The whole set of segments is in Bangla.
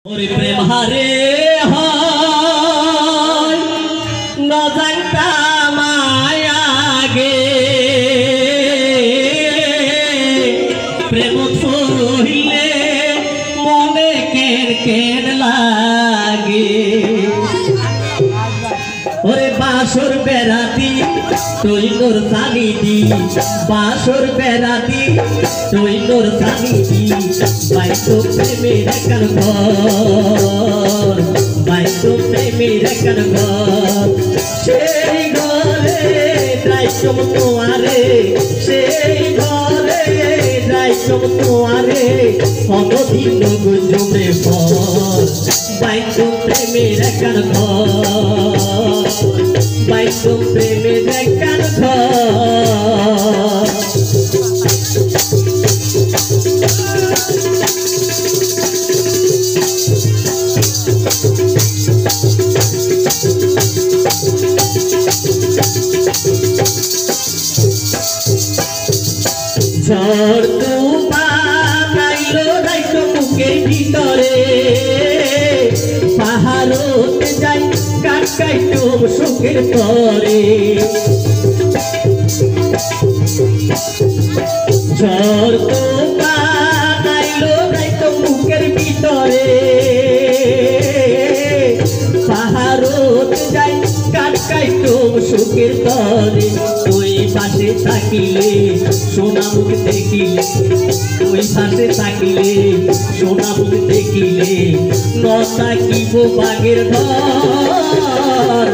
ওরে প্রেম হারে হয় না জানতাম আগে প্রেম হইলে মনে কেন কেন লাগে ওরে বাসর বেড়াতি তুই তোর সানি দি বাসর বেড়াতি তুই তোর সানি দি বাইতো প্রেমের কান ঘর বাইতো প্রেমের কান ঘর সেই ঘরে যাইতম তোমারে সেই ঘরে যাইতম তোমারে কতদিন গুজবে পর বাইতো প্রেমের কান ঘর বাইতো প্রেমের কান ঘর ঝড় তুফান আইলো যাইতো বুকের ভিতরে পাহাড়তে যাই কাটাইতো সুখের তরে ঝড় তুফান আইলো যাইতো বুকের ভিতরে পাহাড়তে যাই কাটাইতো সুখের তরে ওই পাশে থাকিলে সোনা মুখ দেখিলে ওই পাশে থাকিলে সোনা মুখ দেখিলে নতা কিব বাগের ঘর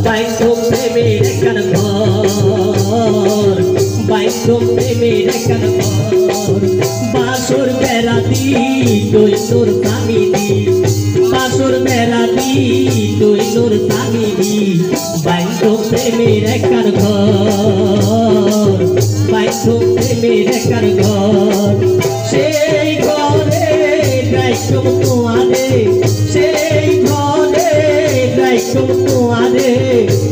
বাইতো প্রেমের কান ঘর বাইতো প্রেমের কান ঘর বাসর বেড়াতি তুই তোর স্বামী দি বাসর বেড়াতি তুই তোর স্বামী দি বাইতো প্রেমের কান ঘর বাইতো প্রেমের কান ঘর সেই ঘরে যাইতম তোমারে সেই ঘরে যাইতম তোমারে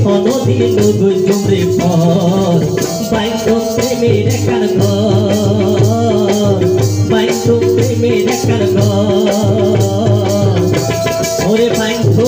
কোনদিন গুজবে পর বাইতো প্রেমের কান ঘর বাইতো প্রেমের কান ঘর ওরে বাইতো